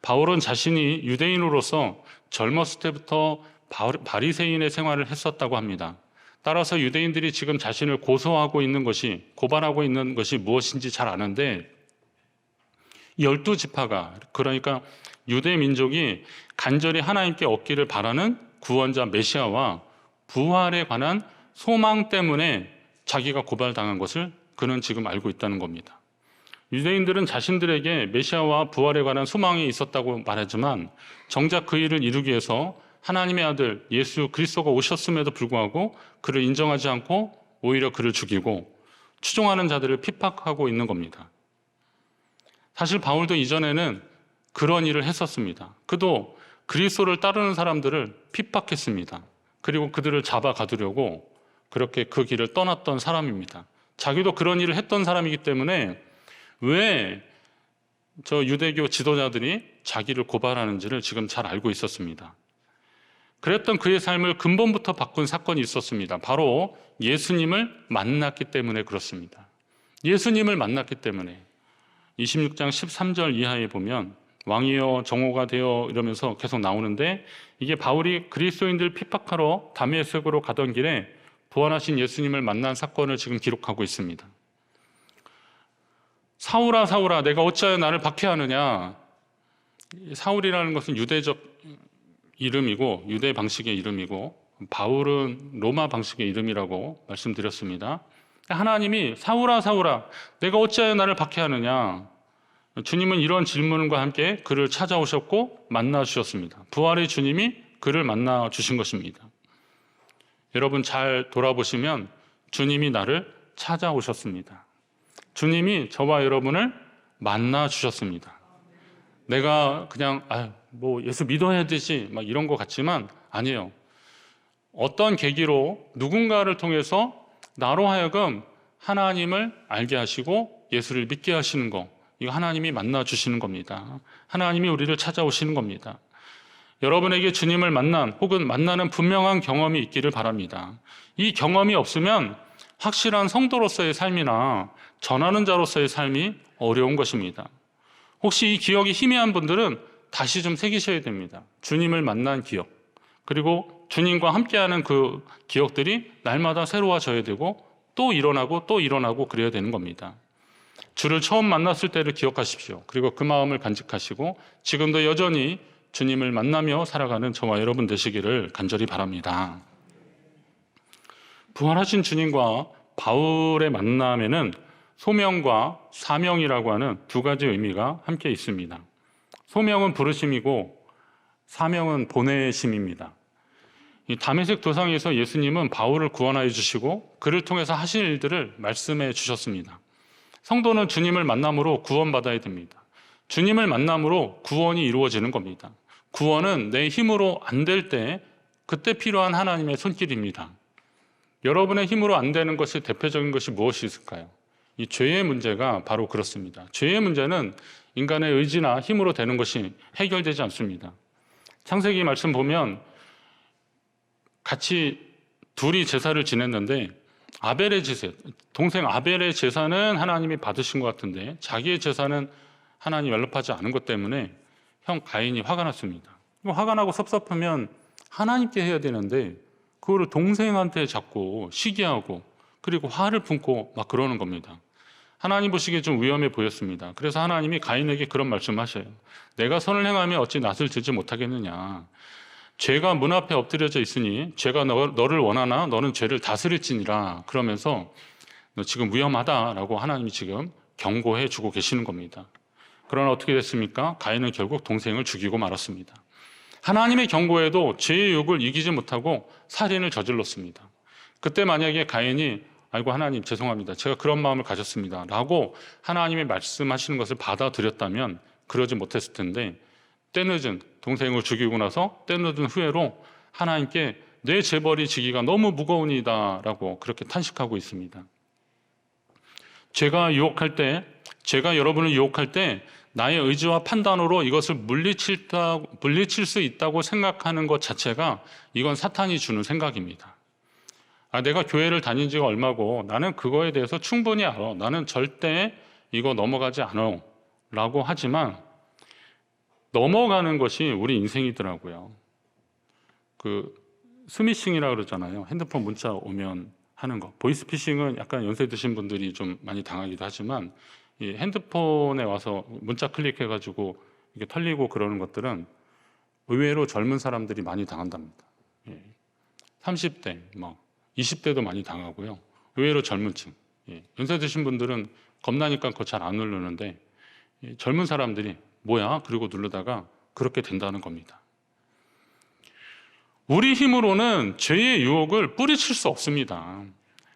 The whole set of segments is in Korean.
바울은 자신이 유대인으로서 젊었을 때부터 바리새인의 생활을 했었다고 합니다. 따라서 유대인들이 지금 자신을 고발하고 있는 것이 무엇인지 잘 아는데, 12지파가, 그러니까 유대 민족이 간절히 하나님께 얻기를 바라는 구원자 메시아와 부활에 관한 소망 때문에 자기가 고발당한 것을 그는 지금 알고 있다는 겁니다. 유대인들은 자신들에게 메시아와 부활에 관한 소망이 있었다고 말하지만 정작 그 일을 이루기 위해서 하나님의 아들 예수 그리스도가 오셨음에도 불구하고 그를 인정하지 않고 오히려 그를 죽이고 추종하는 자들을 핍박하고 있는 겁니다. 사실 바울도 이전에는 그런 일을 했었습니다. 그도 그리스도를 따르는 사람들을 핍박했습니다. 그리고 그들을 잡아 가두려고 그렇게 그 길을 떠났던 사람입니다. 자기도 그런 일을 했던 사람이기 때문에 왜 저 유대교 지도자들이 자기를 고발하는지를 지금 잘 알고 있었습니다. 그랬던 그의 삶을 근본부터 바꾼 사건이 있었습니다. 바로 예수님을 만났기 때문에 그렇습니다. 예수님을 만났기 때문에 26장 13절 이하에 보면 왕이여 정오가 되어 이러면서 계속 나오는데, 이게 바울이 그리스도인들 핍박하러 다메섹으로 가던 길에 부활하신 예수님을 만난 사건을 지금 기록하고 있습니다. 사울아 사울아 내가 어찌하여 나를 박해하느냐. 사울이라는 것은 유대적 이름이고 유대 방식의 이름이고 바울은 로마 방식의 이름이라고 말씀드렸습니다. 하나님이 사울아 사울아 내가 어찌하여 나를 박해하느냐. 주님은 이런 질문과 함께 그를 찾아오셨고 만나 주셨습니다. 부활의 주님이 그를 만나 주신 것입니다. 여러분 잘 돌아보시면 주님이 나를 찾아오셨습니다. 주님이 저와 여러분을 만나 주셨습니다. 내가 그냥 예수 믿어야 되지 막 이런 것 같지만 아니에요. 어떤 계기로 누군가를 통해서 나로 하여금 하나님을 알게 하시고 예수를 믿게 하시는 거, 이거 하나님이 만나 주시는 겁니다. 하나님이 우리를 찾아오시는 겁니다. 여러분에게 주님을 만난 혹은 만나는 분명한 경험이 있기를 바랍니다. 이 경험이 없으면 확실한 성도로서의 삶이나 전하는 자로서의 삶이 어려운 것입니다. 혹시 이 기억이 희미한 분들은 다시 좀 새기셔야 됩니다. 주님을 만난 기억, 그리고 주님과 함께하는 그 기억들이 날마다 새로워져야 되고 또 일어나고 그래야 되는 겁니다. 주를 처음 만났을 때를 기억하십시오. 그리고 그 마음을 간직하시고 지금도 여전히 주님을 만나며 살아가는 저와 여러분 되시기를 간절히 바랍니다. 부활하신 주님과 바울의 만남에는 소명과 사명이라고 하는 두 가지 의미가 함께 있습니다. 소명은 부르심이고 사명은 보내심입니다. 이 다메섹 도상에서 예수님은 바울을 구원하여 주시고 그를 통해서 하실 일들을 말씀해 주셨습니다. 성도는 주님을 만남으로 구원받아야 됩니다. 주님을 만남으로 구원이 이루어지는 겁니다. 구원은 내 힘으로 안 될 때 그때 필요한 하나님의 손길입니다. 여러분의 힘으로 안 되는 것이 대표적인 것이 무엇이 있을까요? 이 죄의 문제가 바로 그렇습니다. 죄의 문제는 인간의 의지나 힘으로 되는 것이 해결되지 않습니다. 창세기 말씀 보면 같이 둘이 제사를 지냈는데 아벨의 제사, 동생 아벨의 제사는 하나님이 받으신 것 같은데 자기의 제사는 하나님 연락하지 않은 것 때문에 형 가인이 화가 났습니다. 화가 나고 섭섭하면 하나님께 해야 되는데 그거를 동생한테 자꾸 시기하고 그리고 화를 품고 막 그러는 겁니다. 하나님 보시기에 좀 위험해 보였습니다. 그래서 하나님이 가인에게 그런 말씀하셔요. 내가 선을 행하며 어찌 낫을 지지 못하겠느냐. 죄가 문 앞에 엎드려져 있으니 죄가 너를 원하나 너는 죄를 다스릴지니라. 그러면서 너 지금 위험하다라고 하나님이 지금 경고해 주고 계시는 겁니다. 그러나 어떻게 됐습니까? 가인은 결국 동생을 죽이고 말았습니다. 하나님의 경고에도 죄의 욕을 이기지 못하고 살인을 저질렀습니다. 그때 만약에 가인이 아이고 하나님 죄송합니다. 제가 그런 마음을 가졌습니다. 라고 하나님이 말씀하시는 것을 받아들였다면 그러지 못했을 텐데 때늦은 동생을 죽이고 나서 때늦은 후회로 하나님께 내 재벌이 지기가 너무 무거우니다 라고 그렇게 탄식하고 있습니다. 제가 여러분을 유혹할 때 나의 의지와 판단으로 이것을 물리칠 수 있다고 생각하는 것 자체가 이건 사탄이 주는 생각입니다. 내가 교회를 다닌 지가 얼마고 나는 그거에 대해서 충분히 알아. 나는 절대 이거 넘어가지 않아. 라고 하지만 넘어가는 것이 우리 인생이더라고요. 그 스미싱이라고 그러잖아요. 핸드폰 문자 오면 하는 거. 보이스피싱은 약간 연세 드신 분들이 좀 많이 당하기도 하지만 이 핸드폰에 와서 문자 클릭해가지고 이게 털리고 그러는 것들은 의외로 젊은 사람들이 많이 당한답니다. 30대, 20대도 많이 당하고요. 의외로 젊은 층. 연세 드신 분들은 겁나니까 그거 잘 안 누르는데 젊은 사람들이 뭐야? 그리고 누르다가 그렇게 된다는 겁니다. 우리 힘으로는 죄의 유혹을 뿌리칠 수 없습니다.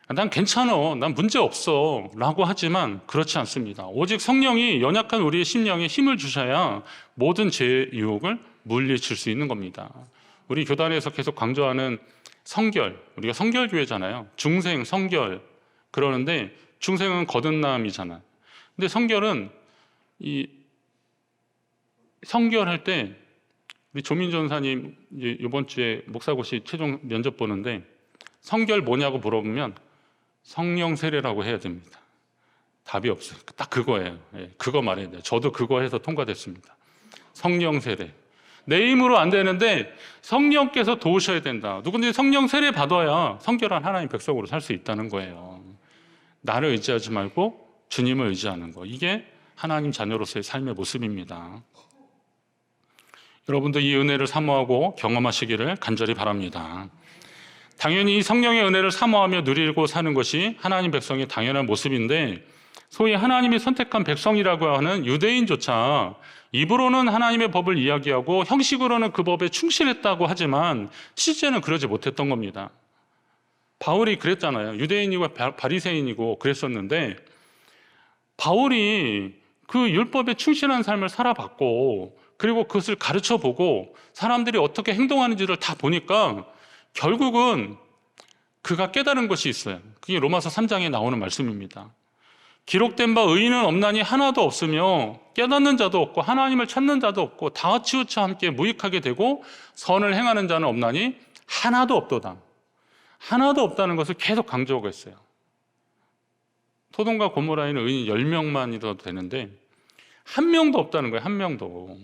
난 괜찮아, 난 문제 없어 라고 하지만 그렇지 않습니다. 오직 성령이 연약한 우리의 심령에 힘을 주셔야 모든 죄의 유혹을 물리칠 수 있는 겁니다. 우리 교단에서 계속 강조하는 성결, 우리가 성결교회잖아요. 중생, 성결 그러는데 중생은 거듭남이잖아요. 근데 성결은 이 성결할 때 우리 조민 전사님 이번 주에 목사고시 최종 면접 보는데 성결 뭐냐고 물어보면 성령 세례라고 해야 됩니다. 답이 없어요. 딱 그거예요. 그거 말해야 돼요. 저도 그거 해서 통과됐습니다. 성령 세례. 내 힘으로 안 되는데 성령께서 도우셔야 된다. 누군지 성령 세례 받아야 성결한 하나님 백성으로 살 수 있다는 거예요. 나를 의지하지 말고 주님을 의지하는 거. 이게 하나님 자녀로서의 삶의 모습입니다. 여러분도 이 은혜를 사모하고 경험하시기를 간절히 바랍니다. 당연히 이 성령의 은혜를 사모하며 누리고 사는 것이 하나님 백성의 당연한 모습인데 소위 하나님이 선택한 백성이라고 하는 유대인조차 입으로는 하나님의 법을 이야기하고 형식으로는 그 법에 충실했다고 하지만 실제는 그러지 못했던 겁니다. 바울이 그랬잖아요. 유대인이고 바리새인이고 그랬었는데 바울이 그 율법에 충실한 삶을 살아봤고 그리고 그것을 가르쳐보고 사람들이 어떻게 행동하는지를 다 보니까 결국은 그가 깨달은 것이 있어요. 그게 로마서 3장에 나오는 말씀입니다. 기록된 바 의인은 없나니 하나도 없으며 깨닫는 자도 없고 하나님을 찾는 자도 없고 다 치우쳐 함께 무익하게 되고 선을 행하는 자는 없나니 하나도 없도다. 하나도 없다는 것을 계속 강조하고 있어요. 소돔과 고모라에는 의인 10명만이라도 되는데 한 명도 없다는 거예요. 한 명도.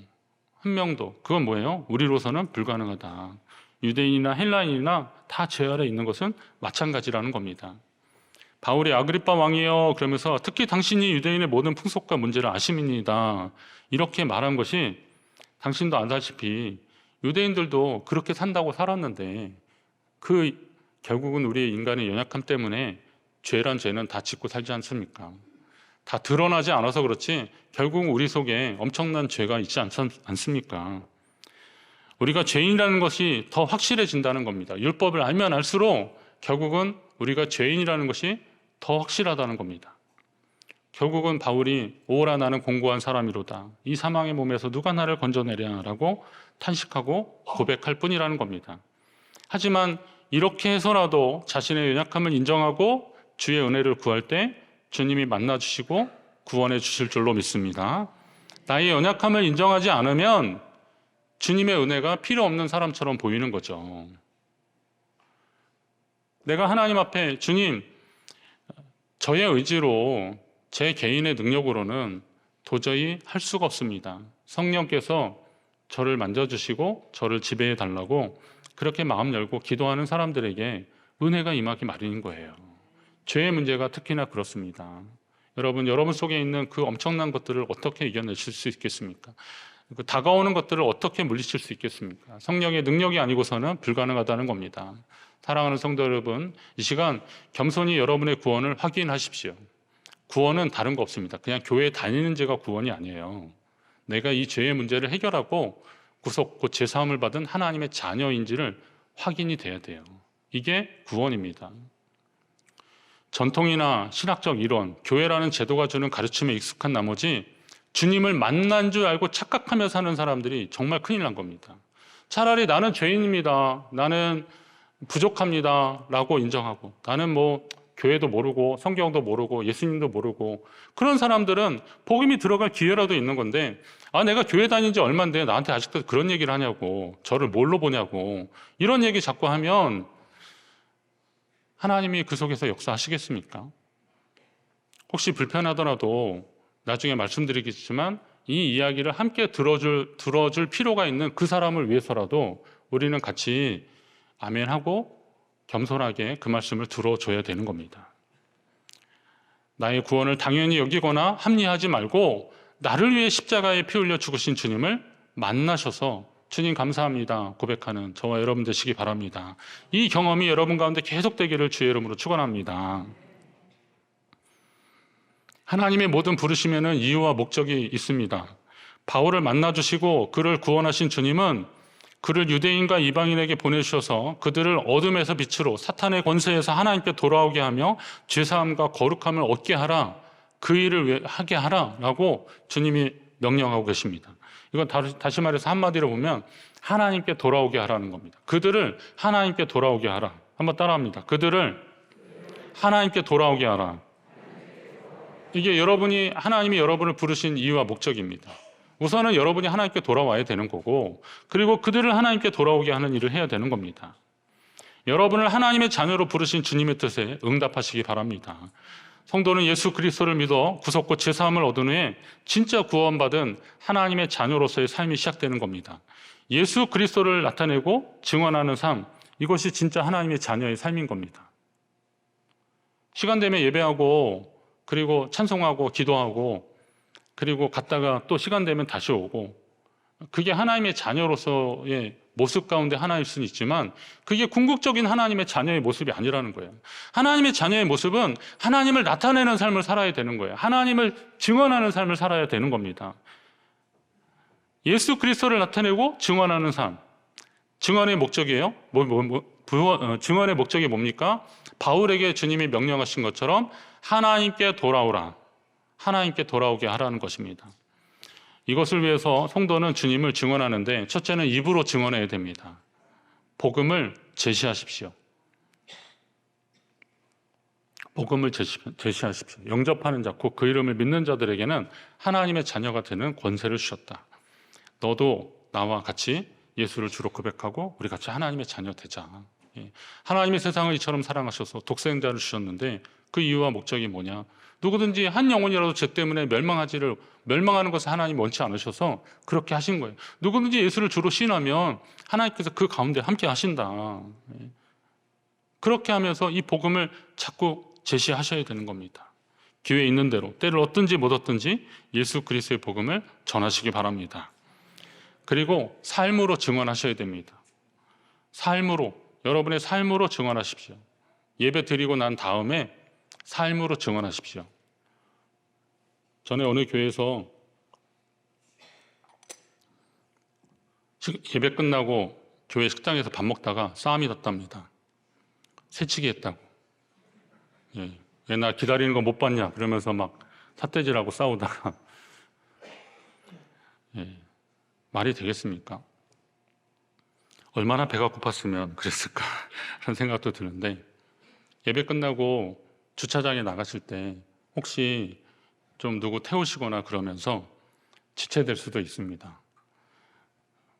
한 명도. 그건 뭐예요? 우리로서는 불가능하다. 유대인이나 헬라인이나 다 죄 아래 있는 것은 마찬가지라는 겁니다. 바울이 아그리빠 왕이여 그러면서 특히 당신이 유대인의 모든 풍속과 문제를 아심이니이다. 이렇게 말한 것이 당신도 알다시피 유대인들도 그렇게 산다고 살았는데 그 결국은 우리의 인간의 연약함 때문에 죄란 죄는 다 짓고 살지 않습니까? 다 드러나지 않아서 그렇지 결국 우리 속에 엄청난 죄가 있지 않습니까? 우리가 죄인이라는 것이 더 확실해진다는 겁니다. 율법을 알면 알수록 결국은 우리가 죄인이라는 것이 더 확실하다는 겁니다. 결국은 바울이 오라 나는 공고한 사람이로다. 이 사망의 몸에서 누가 나를 건져내랴라고 탄식하고 고백할 뿐이라는 겁니다. 하지만 이렇게 해서라도 자신의 연약함을 인정하고 주의 은혜를 구할 때 주님이 만나주시고 구원해 주실 줄로 믿습니다. 나의 연약함을 인정하지 않으면 주님의 은혜가 필요 없는 사람처럼 보이는 거죠. 내가 하나님 앞에 주님, 저의 의지로 제 개인의 능력으로는 도저히 할 수가 없습니다. 성령께서 저를 만져주시고 저를 지배해 달라고 그렇게 마음 열고 기도하는 사람들에게 은혜가 임하기 마련인 거예요. 죄의 문제가 특히나 그렇습니다. 여러분 속에 있는 그 엄청난 것들을 어떻게 이겨내실 수 있겠습니까? 그 다가오는 것들을 어떻게 물리칠 수 있겠습니까? 성령의 능력이 아니고서는 불가능하다는 겁니다. 사랑하는 성도 여러분, 이 시간 겸손히 여러분의 구원을 확인하십시오. 구원은 다른 거 없습니다. 그냥 교회 다니는 죄가 구원이 아니에요. 내가 이 죄의 문제를 해결하고 구속, 제사함을 받은 하나님의 자녀인지를 확인이 돼야 돼요. 이게 구원입니다. 전통이나 신학적 이론, 교회라는 제도가 주는 가르침에 익숙한 나머지 주님을 만난 줄 알고 착각하며 사는 사람들이 정말 큰일 난 겁니다. 차라리 나는 죄인입니다. 나는 부족합니다. 라고 인정하고 나는 교회도 모르고 성경도 모르고 예수님도 모르고 그런 사람들은 복음이 들어갈 기회라도 있는 건데 내가 교회 다닌 지 얼만데 나한테 아직도 그런 얘기를 하냐고 저를 뭘로 보냐고 이런 얘기 자꾸 하면 하나님이 그 속에서 역사하시겠습니까? 혹시 불편하더라도 나중에 말씀드리겠지만 이 이야기를 함께 들어줄 필요가 있는 그 사람을 위해서라도 우리는 같이 아멘하고 겸손하게 그 말씀을 들어줘야 되는 겁니다. 나의 구원을 당연히 여기거나 합리하지 말고 나를 위해 십자가에 피 흘려 죽으신 주님을 만나셔서 주님 감사합니다 고백하는 저와 여러분 되시기 바랍니다. 이 경험이 여러분 가운데 계속되기를 주의 이름으로 축원합니다. 하나님의 모든 부르심에는 이유와 목적이 있습니다. 바울을 만나주시고 그를 구원하신 주님은 그를 유대인과 이방인에게 보내주셔서 그들을 어둠에서 빛으로 사탄의 권세에서 하나님께 돌아오게 하며 죄사함과 거룩함을 얻게 하라, 그 일을 하게 하라라고 주님이 명령하고 계십니다. 이건 다시 말해서 한마디로 보면 하나님께 돌아오게 하라는 겁니다. 그들을 하나님께 돌아오게 하라. 한번 따라합니다. 그들을 하나님께 돌아오게 하라. 이게 하나님이 여러분을 부르신 이유와 목적입니다. 우선은 여러분이 하나님께 돌아와야 되는 거고, 그리고 그들을 하나님께 돌아오게 하는 일을 해야 되는 겁니다. 여러분을 하나님의 자녀로 부르신 주님의 뜻에 응답하시기 바랍니다. 성도는 예수 그리스도를 믿어 구속고 죄사함을 얻은 후에 진짜 구원받은 하나님의 자녀로서의 삶이 시작되는 겁니다. 예수 그리스도를 나타내고 증언하는 삶, 이것이 진짜 하나님의 자녀의 삶인 겁니다. 시간 되면 예배하고, 그리고 찬송하고 기도하고, 그리고 갔다가 또 시간 되면 다시 오고, 그게 하나님의 자녀로서의 모습 가운데 하나일 수는 있지만 그게 궁극적인 하나님의 자녀의 모습이 아니라는 거예요. 하나님의 자녀의 모습은 하나님을 나타내는 삶을 살아야 되는 거예요. 하나님을 증언하는 삶을 살아야 되는 겁니다. 예수 그리스도를 나타내고 증언하는 삶, 증언의 목적이에요. 증언의 목적이 뭡니까? 바울에게 주님이 명령하신 것처럼 하나님께 돌아오라, 하나님께 돌아오게 하라는 것입니다. 이것을 위해서 성도는 주님을 증언하는데 첫째는 입으로 증언해야 됩니다. 복음을 제시하십시오. 복음을 제시하십시오. 영접하는 자, 곧 그 이름을 믿는 자들에게는 하나님의 자녀가 되는 권세를 주셨다. 너도 나와 같이 예수를 주로 고백하고 우리 같이 하나님의 자녀 되자. 하나님이 세상을 이처럼 사랑하셔서 독생자를 주셨는데 그 이유와 목적이 뭐냐? 누구든지 한 영혼이라도 죄 때문에 멸망하는 것을 하나님 원치 않으셔서 그렇게 하신 거예요. 누구든지 예수를 주로 신하면 하나님께서 그 가운데 함께 하신다. 그렇게 하면서 이 복음을 자꾸 제시하셔야 되는 겁니다. 기회 있는 대로 때를 얻든지 못 얻든지 예수 그리스도의 복음을 전하시기 바랍니다. 그리고 삶으로 증언하셔야 됩니다. 여러분의 삶으로 증언하십시오. 예배 드리고 난 다음에 삶으로 증언하십시오. 전에 어느 교회에서 예배 끝나고 교회 식당에서 밥 먹다가 싸움이 났답니다. 새치기 했다고. 나 기다리는 거 못 봤냐 그러면서 막 삿대질하고 싸우다가 말이 되겠습니까? 얼마나 배가 고팠으면 그랬을까 그런 생각도 드는데, 예배 끝나고 주차장에 나가실 때 혹시 좀 누구 태우시거나 그러면서 지체될 수도 있습니다.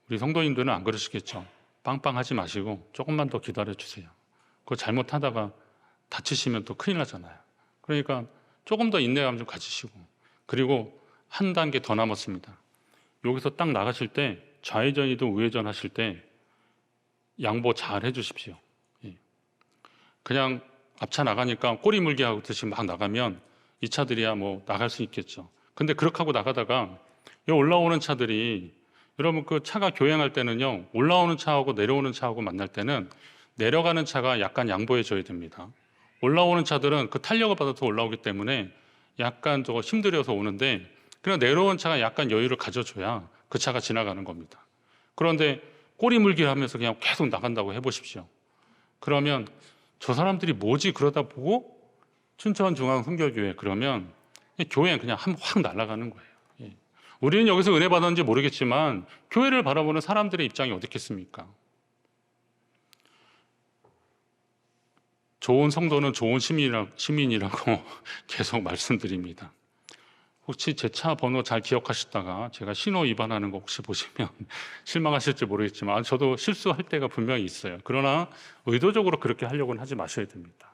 우리 성도님들은 안 그러시겠죠? 빵빵하지 마시고 조금만 더 기다려 주세요. 그거 잘못하다가 다치시면 또 큰일 나잖아요. 그러니까 조금 더 인내감 좀 가지시고, 그리고 한 단계 더 남았습니다. 여기서 딱 나가실 때 좌회전이든 우회전 하실 때 양보 잘 해주십시오. 그냥 앞차 나가니까 꼬리 물게 하고 듯이 막 나가면 이 차들이야 뭐 나갈 수 있겠죠. 근데 그렇게 하고 나가다가 올라오는 차들이, 여러분 그 차가 교행할 때는요, 올라오는 차하고 내려오는 차하고 만날 때는 내려가는 차가 약간 양보해 줘야 됩니다. 올라오는 차들은 그 탄력을 받아서 올라오기 때문에 약간 저거 힘들여서 오는데, 그냥 내려온 차가 약간 여유를 가져줘야 그 차가 지나가는 겁니다. 그런데 꼬리 물기를 하면서 그냥 계속 나간다고 해보십시오. 그러면 저 사람들이 뭐지 그러다 보고 춘천중앙선교교회 그러면 교회 그냥 확 날아가는 거예요. 우리는 여기서 은혜 받았는지 모르겠지만 교회를 바라보는 사람들의 입장이 어떻겠습니까? 좋은 성도는 좋은 시민이라고 계속 말씀드립니다. 혹시 제 차 번호 잘 기억하시다가 제가 신호 위반하는 거 혹시 보시면 실망하실지 모르겠지만 저도 실수할 때가 분명히 있어요. 그러나 의도적으로 그렇게 하려고는 하지 마셔야 됩니다.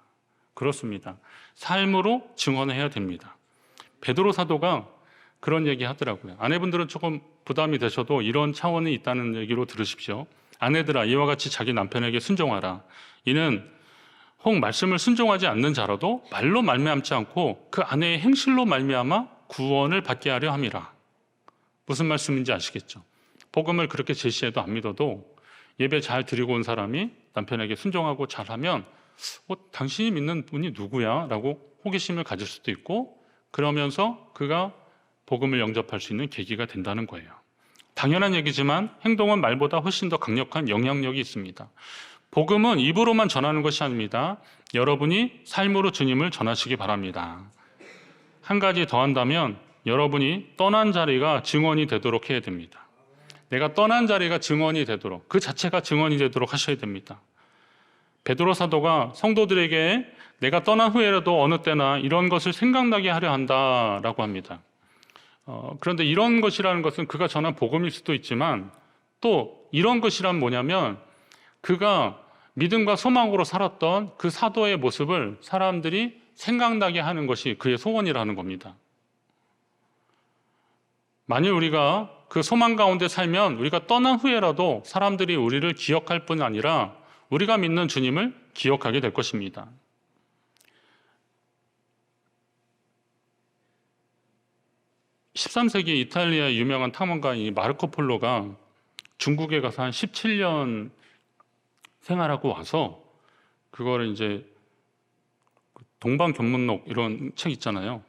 그렇습니다. 삶으로 증언해야 됩니다. 베드로 사도가 그런 얘기 하더라고요. 아내분들은 조금 부담이 되셔도 이런 차원이 있다는 얘기로 들으십시오. 아내들아, 이와 같이 자기 남편에게 순종하라. 이는 혹 말씀을 순종하지 않는 자라도 말로 말미암지 않고 그 아내의 행실로 말미암아 구원을 받게 하려 함이라. 무슨 말씀인지 아시겠죠? 복음을 그렇게 제시해도 안 믿어도 예배 잘 드리고 온 사람이 남편에게 순종하고 잘하면 당신이 믿는 분이 누구야? 라고 호기심을 가질 수도 있고, 그러면서 그가 복음을 영접할 수 있는 계기가 된다는 거예요. 당연한 얘기지만 행동은 말보다 훨씬 더 강력한 영향력이 있습니다. 복음은 입으로만 전하는 것이 아닙니다. 여러분이 삶으로 주님을 전하시기 바랍니다. 한 가지 더 한다면 여러분이 떠난 자리가 증언이 되도록 해야 됩니다. 내가 떠난 자리가 증언이 되도록, 그 자체가 증언이 되도록 하셔야 됩니다. 베드로 사도가 성도들에게 내가 떠난 후에라도 어느 때나 이런 것을 생각나게 하려 한다라고 합니다. 그런데 이런 것이라는 것은 그가 전한 복음일 수도 있지만, 또 이런 것이란 뭐냐면 그가 믿음과 소망으로 살았던 그 사도의 모습을 사람들이 생각나게 하는 것이 그의 소원이라는 겁니다. 만일 우리가 그 소망 가운데 살면 우리가 떠난 후에라도 사람들이 우리를 기억할 뿐 아니라 우리가 믿는 주님을 기억하게 될 것입니다. (13세기) 이탈리아의 유명한 탐험가인 마르코 폴로가 중국에 가서 한 17년 생활하고 와서 그거를 이제 동방견문록 이런 책 있잖아요.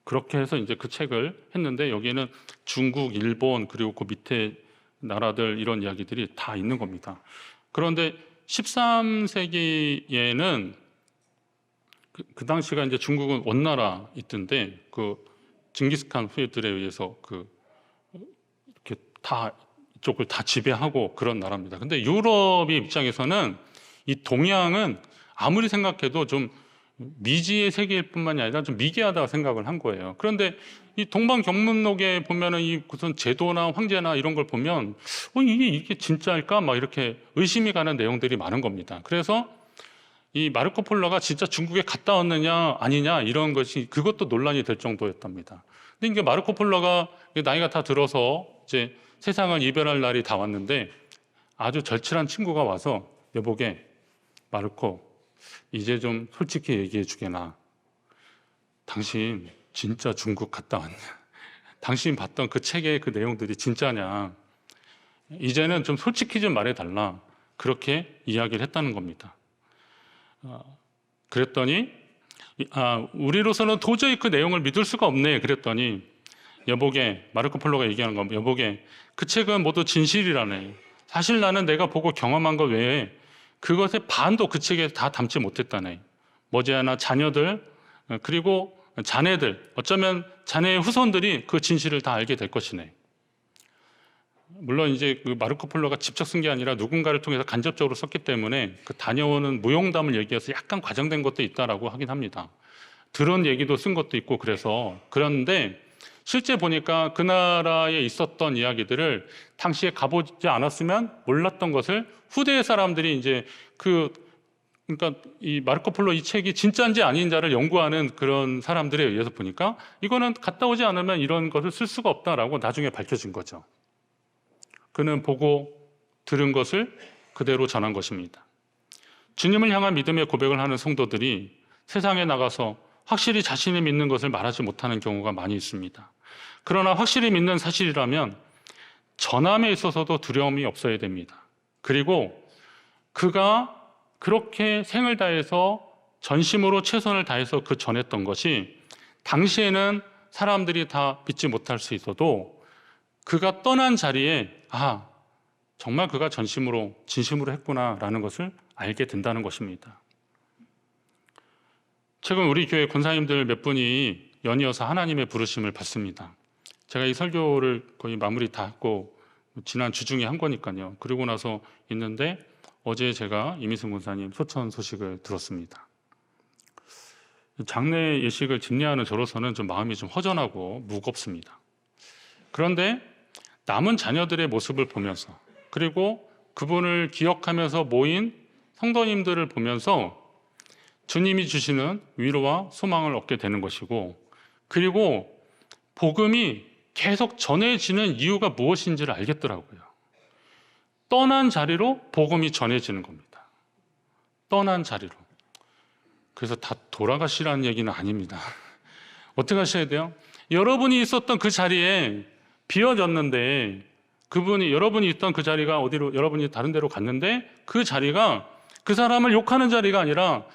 그렇게 해서 이제 그 책을 했는데, 여기에는 중국, 일본, 그리고 그 밑에 나라들 이런 이야기들이 다 있는 겁니다. 그런데 13세기에는 그 당시가 이제 중국은 원나라 있던데, 그 징기스칸 후예들에 의해서 이렇게 다 이쪽을 다 지배하고 그런 나라입니다. 근데 유럽의 입장에서는 이 동양은 아무리 생각해도 좀 미지의 세계일 뿐만이 아니라 좀 미개하다고 생각을 한 거예요. 그런데 이 동방견문록에 보면은 이 무슨 제도나 황제나 이런 걸 보면 이게 진짜일까? 막 이렇게 의심이 가는 내용들이 많은 겁니다. 그래서 이 마르코 폴로가 진짜 중국에 갔다 왔느냐 아니냐 이런 것이, 그것도 논란이 될 정도였답니다. 근데 이게 마르코 폴로가 나이가 다 들어서 이제 세상을 이별할 날이 다 왔는데, 아주 절친한 친구가 와서 여보게, 마르코, 이제 좀 솔직히 얘기해 주게나. 당신 진짜 중국 갔다 왔냐? 당신 봤던 그 책의 그 내용들이 진짜냐? 이제는 좀 솔직히 좀 말해달라. 그렇게 이야기를 했다는 겁니다. 그랬더니 우리로서는 도저히 그 내용을 믿을 수가 없네. 그랬더니 여보게, 마르코 폴로가 얘기하는 거, 여보게, 그 책은 모두 진실이라네. 사실 나는 내가 보고 경험한 것 외에 그것의 반도 그 책에 다 담지 못했다네. 머지않아 자녀들, 그리고 자네들, 어쩌면 자네의 후손들이 그 진실을 다 알게 될 것이네. 물론 이제 그 마르코 폴로가 직접 쓴 게 아니라 누군가를 통해서 간접적으로 썼기 때문에 그 다녀오는 무용담을 얘기해서 약간 과장된 것도 있다라고 하긴 합니다. 들은 얘기도 쓴 것도 있고 그래서. 그런데 실제 보니까 그 나라에 있었던 이야기들을 당시에 가보지 않았으면 몰랐던 것을 후대의 사람들이 이제 그러니까 이 마르코 폴로 이 책이 진짜인지 아닌지를 연구하는 그런 사람들에 의해서 보니까 이거는 갔다 오지 않으면 이런 것을 쓸 수가 없다라고 나중에 밝혀진 거죠. 그는 보고 들은 것을 그대로 전한 것입니다. 주님을 향한 믿음의 고백을 하는 성도들이 세상에 나가서 확실히 자신이 믿는 것을 말하지 못하는 경우가 많이 있습니다. 그러나 확실히 믿는 사실이라면 전함에 있어서도 두려움이 없어야 됩니다. 그리고 그가 그렇게 생을 다해서 전심으로 최선을 다해서 그 전했던 것이 당시에는 사람들이 다 믿지 못할 수 있어도 그가 떠난 자리에 정말 그가 전심으로 진심으로 했구나라는 것을 알게 된다는 것입니다. 최근 우리 교회 권사님들 몇 분이 연이어서 하나님의 부르심을 받습니다. 제가 이 설교를 거의 마무리 다 했고 지난 주중에 한 거니까요. 그리고 나서 있는데 어제 제가 이미승 권사님 소천 소식을 들었습니다. 장례 예식을 집례하는 저로서는 좀 마음이 좀 허전하고 무겁습니다. 그런데 남은 자녀들의 모습을 보면서, 그리고 그분을 기억하면서 모인 성도님들을 보면서 주님이 주시는 위로와 소망을 얻게 되는 것이고, 그리고 복음이 계속 전해지는 이유가 무엇인지를 알겠더라고요. 떠난 자리로 복음이 전해지는 겁니다. 떠난 자리로. 그래서 다 돌아가시라는 얘기는 아닙니다. 어떻게 하셔야 돼요? 여러분이 있었던 그 자리에 비어졌는데 여러분이 있던 그 자리가 어디로, 여러분이 다른 데로 갔는데 그 자리가 그 사람을 욕하는 자리가 아니라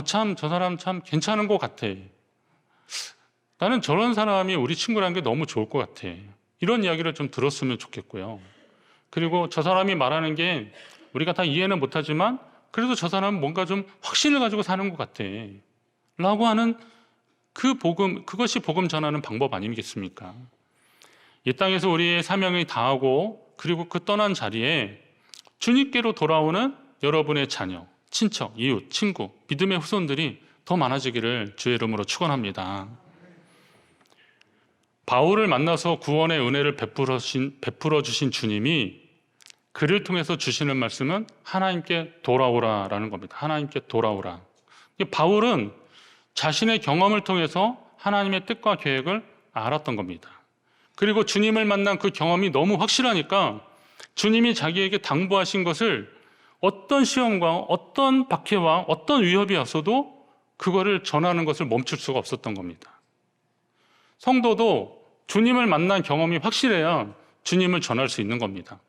참, 저 사람 참 괜찮은 것 같아. 나는 저런 사람이 우리 친구라는 게 너무 좋을 것 같아. 이런 이야기를 좀 들었으면 좋겠고요. 그리고 저 사람이 말하는 게 우리가 다 이해는 못하지만 그래도 저 사람은 뭔가 좀 확신을 가지고 사는 것 같아. 라고 하는 그 복음, 그것이 복음 전하는 방법 아니겠습니까? 이 땅에서 우리의 사명이 다하고 그리고 그 떠난 자리에 주님께로 돌아오는 여러분의 자녀, 친척, 이웃, 친구, 믿음의 후손들이 더 많아지기를 주의 이름으로 축원합니다. 바울을 만나서 구원의 은혜를 베풀어 주신 주님이 그를 통해서 주시는 말씀은 하나님께 돌아오라라는 겁니다. 하나님께 돌아오라. 바울은 자신의 경험을 통해서 하나님의 뜻과 계획을 알았던 겁니다. 그리고 주님을 만난 그 경험이 너무 확실하니까 주님이 자기에게 당부하신 것을 어떤 시험과 어떤 박해와 어떤 위협이 왔어도 그거를 전하는 것을 멈출 수가 없었던 겁니다. 성도도 주님을 만난 경험이 확실해야 주님을 전할 수 있는 겁니다.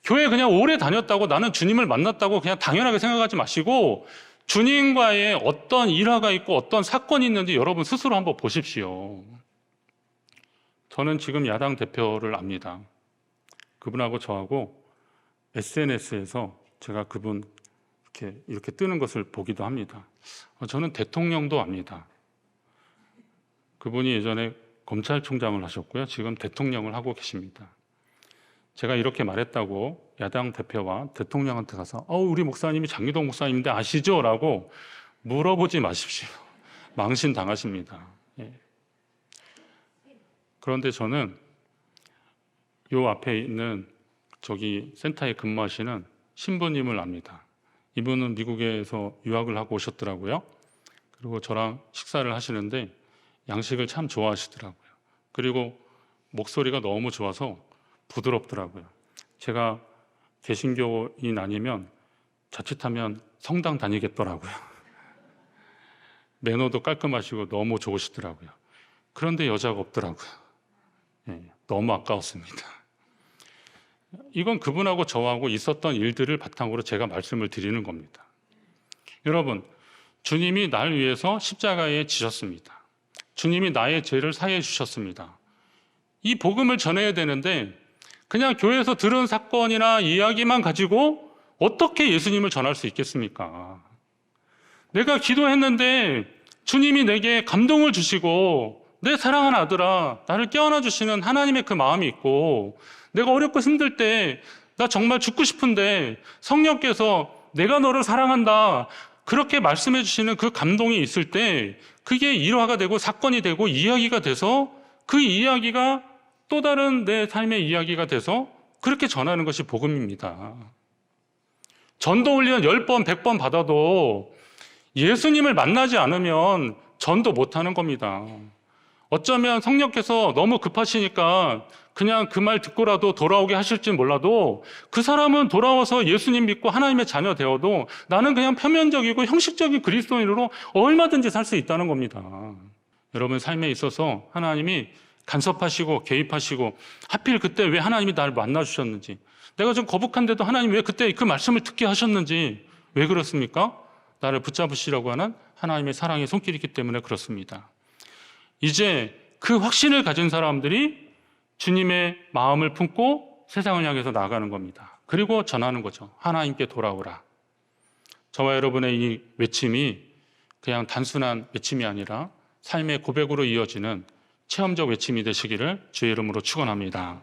교회 그냥 오래 다녔다고 나는 주님을 만났다고 그냥 당연하게 생각하지 마시고 주님과의 어떤 일화가 있고 어떤 사건이 있는지 여러분 스스로 한번 보십시오. 저는 지금 야당 대표를 압니다. 그분하고 저하고 SNS에서 제가 그분 이렇게 뜨는 것을 보기도 합니다. 저는 대통령도 압니다. 그분이 예전에 검찰총장을 하셨고요. 지금 대통령을 하고 계십니다. 제가 이렇게 말했다고 야당 대표와 대통령한테 가서 우리 목사님이 장기동 목사님인데 아시죠? 라고 물어보지 마십시오. 망신 당하십니다. 예. 그런데 저는 요 앞에 있는 저기 센터에 근무하시는 신부님을 압니다. 이분은 미국에서 유학을 하고 오셨더라고요. 그리고 저랑 식사를 하시는데 양식을 참 좋아하시더라고요. 그리고 목소리가 너무 좋아서 부드럽더라고요. 제가 개신교인 아니면 자칫하면 성당 다니겠더라고요. 매너도 깔끔하시고 너무 좋으시더라고요. 그런데 여자가 없더라고요. 예, 너무 아까웠습니다. 이건 그분하고 저하고 있었던 일들을 바탕으로 제가 말씀을 드리는 겁니다. 여러분, 주님이 날 위해서 십자가에 지셨습니다. 주님이 나의 죄를 사해 주셨습니다. 이 복음을 전해야 되는데 그냥 교회에서 들은 사건이나 이야기만 가지고 어떻게 예수님을 전할 수 있겠습니까? 내가 기도했는데 주님이 내게 감동을 주시고 내 사랑하는 아들아 나를 껴안아 주시는 하나님의 그 마음이 있고 내가 어렵고 힘들 때 나 정말 죽고 싶은데 성령께서 내가 너를 사랑한다 그렇게 말씀해 주시는 그 감동이 있을 때 그게 일화가 되고 사건이 되고 이야기가 돼서 그 이야기가 또 다른 내 삶의 이야기가 돼서 그렇게 전하는 것이 복음입니다. 전도 훈련 10번, 100번 받아도 예수님을 만나지 않으면 전도 못하는 겁니다. 어쩌면 성령께서 너무 급하시니까 그냥 그 말 듣고라도 돌아오게 하실지 몰라도 그 사람은 돌아와서 예수님 믿고 하나님의 자녀 되어도 나는 그냥 표면적이고 형식적인 그리스도인으로 얼마든지 살 수 있다는 겁니다. 여러분 삶에 있어서 하나님이 간섭하시고 개입하시고 하필 그때 왜 하나님이 나를 만나주셨는지 내가 좀 거북한데도 하나님 왜 그때 그 말씀을 듣게 하셨는지 왜 그렇습니까? 나를 붙잡으시려고 하는 하나님의 사랑의 손길이 있기 때문에 그렇습니다. 이제 그 확신을 가진 사람들이 주님의 마음을 품고 세상을 향해서 나아가는 겁니다. 그리고 전하는 거죠. 하나님께 돌아오라. 저와 여러분의 이 외침이 그냥 단순한 외침이 아니라 삶의 고백으로 이어지는 체험적 외침이 되시기를 주의 이름으로 축원합니다.